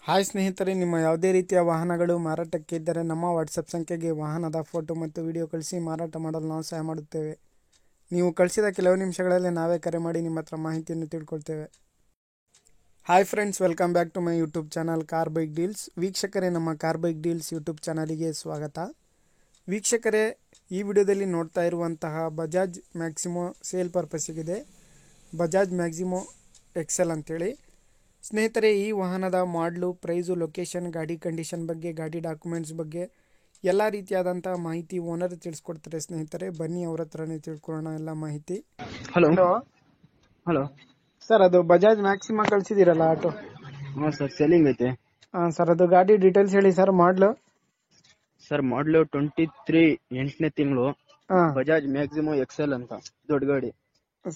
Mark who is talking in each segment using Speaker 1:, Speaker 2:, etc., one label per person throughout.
Speaker 1: Hi ಸ್ನೇಹಿತರೆ, ನಿಮ್ಮ ಯಾವುದೇ ರೀತಿಯ ವಾಹನಗಳು ಮಾರಾಟಕ್ಕೆ ಇದ್ದರೆ ನಮ್ಮ ವಾಟ್ಸಪ್ ಸಂಖ್ಯೆಗೆ ವಾಹನದ ಫೋಟೋ ಮತ್ತು ವಿಡಿಯೋ ಕಳಿಸಿ ಮಾರಾಟ ಮಾಡಲು ನಾವು ಸಹಾಯ ಮಾಡುತ್ತೇವೆ. ನೀವು ಕಳಿಸಿದ ಕೆಲವು ನಿಮಿಷಗಳಲ್ಲಿ ನಾವೇ ಕರೆ ಮಾಡಿ ನಿಮ್ಮ ಹತ್ರ ಮಾಹಿತಿಯನ್ನು ತಿಳ್ಕೊಳ್ತೇವೆ. Hi friends, welcome back to my YouTube channel car bike deals. ವೀಕ್ಷಕರೇ, ನಮ್ಮ ಕಾರ್ ಬೈಕ್ ಡೀಲ್ಸ್ ಯೂಟ್ಯೂಬ್ ಚಾನಲಿಗೆ ಸ್ವಾಗತ. ವೀಕ್ಷಕರೇ, ಈ ವಿಡಿಯೋದಲ್ಲಿ ನೋಡ್ತಾ ಇರುವಂತಹ ಬಜಾಜ್ ಮ್ಯಾಕ್ಸಿಮೋ ಸೇಲ್ ಪರ್ಪಸ್ಸಿಗಿದೆ. ಬಜಾಜ್ ಮ್ಯಾಕ್ಸಿಮೋ ಎಕ್ಸೆಲ್ ಅಂತೇಳಿ. ಸ್ನೇಹಿತರೆ, ಈ ವಾಹನದ ಮಾಡಲು, ಪ್ರೈಸು, ಲೊಕೇಶನ್, ಗಾಡಿ ಕಂಡೀಷನ್ ಬಗ್ಗೆ, ಗಾಡಿ ಡಾಕ್ಯುಮೆಂಟ್ಸ್ ಬಗ್ಗೆ ಎಲ್ಲ ರೀತಿಯಾದಂಥ ಮಾಹಿತಿ ಓನರ್ ತಿಳಿಸ್ಕೊಡ್ತಾರೆ. ಸ್ನೇಹಿತರೆ, ಬನ್ನಿ ಅವ್ರ ಹತ್ರನೇ ತಿಳ್ಕೊಳ್ಳೋಣ ಎಲ್ಲ ಮಾಹಿತಿ.
Speaker 2: ಹಲೋ
Speaker 1: ಹಲೋ
Speaker 2: ಹಲೋ
Speaker 1: ಸರ್, ಅದು ಬಜಾಜ್ ಮ್ಯಾಕ್ಸಿಮಾ ಕಳಿಸಿದ್ದೀರಲ್ಲ ಆಟೋ?
Speaker 2: ಹಾಂ ಸರ್, ಸೆಲ್ಲಿಂಗ್ ಐತೆ.
Speaker 1: ಹಾಂ ಸರ್, ಅದು ಗಾಡಿ ಡೀಟೇಲ್ಸ್ ಹೇಳಿ ಸರ್. ಮಾಡಲು
Speaker 2: ಸರ್, ಮಾಡಲು 23 8ನೇ ತಿಂಗಳು,
Speaker 1: ಹಾಂ
Speaker 2: ಬಜಾಜ್ ಮ್ಯಾಕ್ಸಿಮೋ ಎಕ್ಸೆಲ್ ಅಂತ ದೊಡ್ಡ ಗಾಡಿ.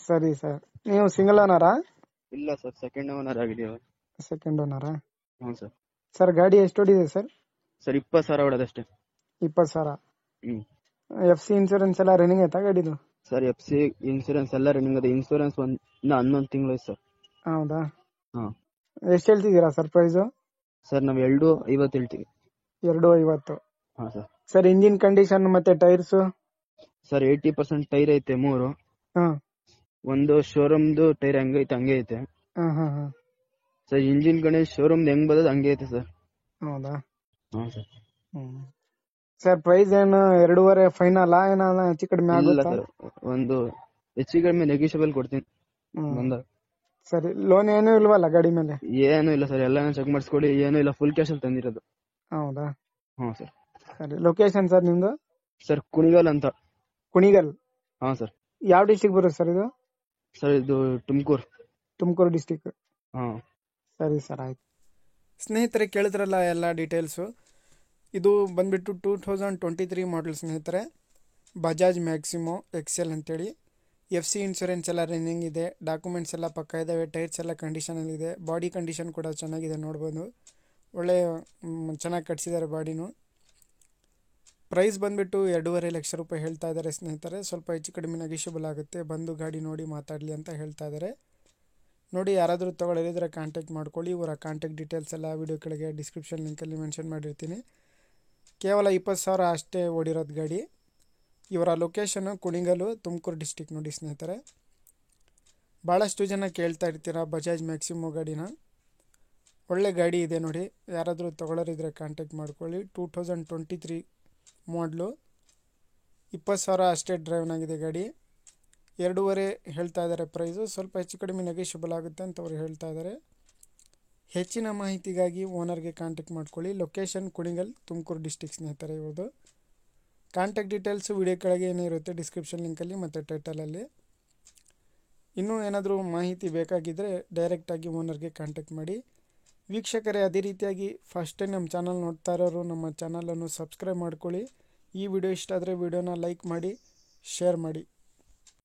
Speaker 1: ಸರಿ ಸರ್. ನೀವು ಸಿಂಗಲ್ ಓನರಾ?
Speaker 2: ಇಲ್ಲ ಸರ್, ಸೆಕೆಂಡ್ ಓನರ್ ಆಗಿದೆಯಾ?
Speaker 1: ಸೆಕೆಂಡ್ ಓನರಾ?
Speaker 2: ಹ್ಞೂ ಸರ್.
Speaker 1: ಸರ್, ಗಾಡಿ ಎಷ್ಟು ಹೊಡಿದೆ ಸರ್?
Speaker 2: ಸರ್ 20,000 ಹೊಡೋದಷ್ಟೇ.
Speaker 1: 20,000.
Speaker 2: ಹ್ಞೂ
Speaker 1: ಎಫ್ ಸಿ ಇನ್ಸೂರೆನ್ಸ್ ಎಲ್ಲ ರನ್ನಿಂಗ್ ಆಯ್ತಾ ಗಾಡಿದು?
Speaker 2: ಸರ್, ಎಫ್ ಸಿ ಇನ್ಸೂರೆನ್ಸ್ ಎಲ್ಲ ರನ್ನಿಂಗ್ ಇದೆ. ಇನ್ಸೂರೆನ್ಸ್ ಇನ್ನು 11 ತಿಂಗಳು ಐತೆ ಸರ್.
Speaker 1: ಹೌದಾ?
Speaker 2: ಹಾಂ
Speaker 1: ಎಷ್ಟು ಹೇಳ್ತಿದ್ದೀರಾ ಸರ್ ಪ್ರೈಸು?
Speaker 2: ಸರ್, ನಾವು 250 ಹೇಳ್ತೀವಿ.
Speaker 1: 250.
Speaker 2: ಹಾಂ ಸರ್.
Speaker 1: ಸರ್, ಇಂಜಿನ್ ಕಂಡೀಷನ್ ಮತ್ತೆ ಟೈರ್ಸು?
Speaker 2: ಸರ್, 80% ಟೈರ್ ಐತೆ 3.
Speaker 1: ಹಾಂ
Speaker 2: ಒಂದು ಶೋರೂಮ್ದು ಟೈರ್ ಹಂಗೈತೆ ಹಂಗೆ ಐತೆ
Speaker 1: ಹಾಂ ಹಾಂ ಹಾಂ.
Speaker 2: ಸರ್. ಇಂಜಿನ್ ಕಡೆ ಶೋರೂಮ್ದು ಹೆಂಗ್ ಬರೋದು ಹಂಗೆ ಐತೆ ಸರ್.
Speaker 1: ಹೌದಾ?
Speaker 2: ಹಾಂ ಸರ್.
Speaker 1: ಸರ್, ಪ್ರೈಸ್ ಏನು 2.5 ಫೈನಲ್ ಏನಾನ ಹೆಚ್ಚು ಕಡಿಮೆ
Speaker 2: ಇಲ್ಲ
Speaker 1: ಆಗುತ್ತಾ?
Speaker 2: ಸರ್, ಒಂದು ಹೆಚ್ಚು ಕಡಿಮೆ ನೆಗೋಷಿಯಬಲ್ ಕೊಡ್ತೀನಿ ಬಂದಾಗ.
Speaker 1: ಸರಿ, ಲೋನ್ ಏನೂ ಇಲ್ವಲ್ಲ ಗಾಡಿ ಮೇಲೆ?
Speaker 2: ಏನು ಇಲ್ಲ ಸರ್, ಎಲ್ಲ ಚೆಕ್ ಮಾಡಿಸ್ಕೊಡಿ. ಏನು ಇಲ್ಲ, ಫುಲ್ ಕ್ಯಾಶ್ ಅಲ್ಲಿ ತಂದಿರೋದು.
Speaker 1: ಹೌದಾ?
Speaker 2: ಹಾಂ ಸರ್.
Speaker 1: ಸರಿ, ಲೊಕೇಶನ್ ಸರ್ ನಿಮ್ದು?
Speaker 2: ಸರ್, ಕುಣಿಗಲ್ ಅಂತ.
Speaker 1: ಕುಣಿಗಲ್?
Speaker 2: ಹಾಂ ಸರ್.
Speaker 1: ಯಾವ ಡಿಸ್ಟಿಕ್ ಬರುತ್ತೆ ಸರ್ ಇದು?
Speaker 2: ಸರ್, ಇದು
Speaker 1: ತುಮಕೂರು ಡಿಸ್ಟಿಕ್.
Speaker 2: ಹಾಂ.
Speaker 1: ಸರಿ ಸರ್, ಆಯ್ತು. ಸ್ನೇಹಿತರೆ, ಕೇಳಿದ್ರಲ್ಲ ಎಲ್ಲ ಡೀಟೇಲ್ಸು. ಇದು ಬಂದ್ಬಿಟ್ಟು 2023 ಮಾಡಲ್ ಸ್ನೇಹಿತರೆ. ಬಜಾಜ್ ಮ್ಯಾಕ್ಸಿಮೋ ಎಕ್ಸೆಲ್ ಅಂತೇಳಿ. ಎಫ್ ಸಿ ಇನ್ಶೂರೆನ್ಸ್ ಎಲ್ಲ ರನ್ನಿಂಗ್ ಇದೆ. ಡಾಕ್ಯುಮೆಂಟ್ಸ್ ಎಲ್ಲ ಪಕ್ಕ ಇದ್ದಾವೆ. ಟೈರ್ಸ್ ಎಲ್ಲ ಕಂಡೀಷನಲ್ಲಿದೆ. ಬಾಡಿ ಕಂಡೀಷನ್ ಕೂಡ ಚೆನ್ನಾಗಿದೆ, ನೋಡ್ಬೋದು. ಒಳ್ಳೆ ಚೆನ್ನಾಗಿ ಕಟ್ಸಿದ್ದಾರೆ ಬಾಡಿನೂ. ಪ್ರೈಸ್ ಬಂದುಬಿಟ್ಟು 2.5 ಲಕ್ಷ ರೂಪಾಯಿ ಹೇಳ್ತಾ ಇದ್ದಾರೆ ಸ್ನೇಹಿತರೆ. ಸ್ವಲ್ಪ ಹೆಚ್ಚು ಕಡಿಮೆ ನೆಗೋಷಿಯಬಲ್ ಆಗುತ್ತೆ. ಬಂದು ಗಾಡಿ ನೋಡಿ ಮಾತಾಡಲಿ ಅಂತ ಹೇಳ್ತಾ ಇದ್ದಾರೆ. ನೋಡಿ, ಯಾರಾದರೂ ತೊಗೊಳ್ಳೋರಿದ್ರೆ ಕಾಂಟ್ಯಾಕ್ಟ್ ಮಾಡ್ಕೊಳ್ಳಿ. ಇವರ ಕಾಂಟ್ಯಾಕ್ಟ್ ಡೀಟೇಲ್ಸ್ ಎಲ್ಲ ವಿಡಿಯೋ ಕೆಳಗೆ ಡಿಸ್ಕ್ರಿಪ್ಷನ್ ಲಿಂಕಲ್ಲಿ ಮೆನ್ಷನ್ ಮಾಡಿರ್ತೀನಿ. ಕೇವಲ 20,000 ಅಷ್ಟೇ ಓಡಿರೋದು ಗಾಡಿ. ಇವರ ಲೊಕೇಶನು ಕುಣಿಗಲು, ತುಮಕೂರು ಡಿಸ್ಟಿಕ್. ನೋಡಿ ಸ್ನೇಹಿತರೆ, ಭಾಳಷ್ಟು ಜನ ಕೇಳ್ತಾ ಇರ್ತೀರ ಬಜಾಜ್ ಮ್ಯಾಕ್ಸಿಮೋ ಗಾಡಿನ. ಒಳ್ಳೆ ಗಾಡಿ ಇದೆ ನೋಡಿ. ಯಾರಾದರೂ ತೊಗೊಳ್ಳೋರಿದ್ರೆ ಕಾಂಟ್ಯಾಕ್ಟ್ ಮಾಡ್ಕೊಳ್ಳಿ. 2023 ಮಾಡಲು, 20,000 ಅಷ್ಟೇ ಡ್ರೈವ್ನ್ ಆಗಿದೆ ಗಾಡಿ. 2.5 ಹೇಳ್ತಾ ಇದ್ದಾರೆ ಪ್ರೈಸು. ಸ್ವಲ್ಪ ಹೆಚ್ಚು ಕಡಿಮೆ ನೆಗೋಷಿಯಬಲ್ ಆಗುತ್ತೆ ಅಂತ ಅವ್ರು ಹೇಳ್ತಾ ಇದ್ದಾರೆ. ಹೆಚ್ಚಿನ ಮಾಹಿತಿಗಾಗಿ ಓನರ್ಗೆ ಕಾಂಟ್ಯಾಕ್ಟ್ ಮಾಡ್ಕೊಳ್ಳಿ. ಲೊಕೇಶನ್ ಕುಣಿಗಲ್, ತುಮಕೂರು ಡಿಸ್ಟಿಕ್ ಸ್ನೇಹಿತರೆ ಇವ್ರದ್ದು. ಕಾಂಟ್ಯಾಕ್ಟ್ ಡೀಟೇಲ್ಸು ವಿಡಿಯೋ ಕೆಳಗೆ ಏನೇ ಇರುತ್ತೆ ಡಿಸ್ಕ್ರಿಪ್ಷನ್ ಲಿಂಕಲ್ಲಿ ಮತ್ತು ಟೈಟಲಲ್ಲಿ. ಇನ್ನೂ ಏನಾದರೂ ಮಾಹಿತಿ ಬೇಕಾಗಿದ್ದರೆ ಡೈರೆಕ್ಟಾಗಿ ಓನರ್ಗೆ ಕಾಂಟ್ಯಾಕ್ಟ್ ಮಾಡಿ. ವೀಕ್ಷಕರೇ, ಅದೇ ರೀತಿಯಾಗಿ ಫಸ್ಟ್ ಟೈಮ್ ನಮ್ಮ ಚಾನಲ್ ನೋಡ್ತಾ ಇರೋರು ನಮ್ಮ ಚಾನಲನ್ನು ಸಬ್ಸ್ಕ್ರೈಬ್ ಮಾಡ್ಕೊಳ್ಳಿ. ಈ ವಿಡಿಯೋ ಇಷ್ಟ ಆದರೆ ವಿಡಿಯೋನ ಲೈಕ್ ಮಾಡಿ, ಶೇರ್ ಮಾಡಿ.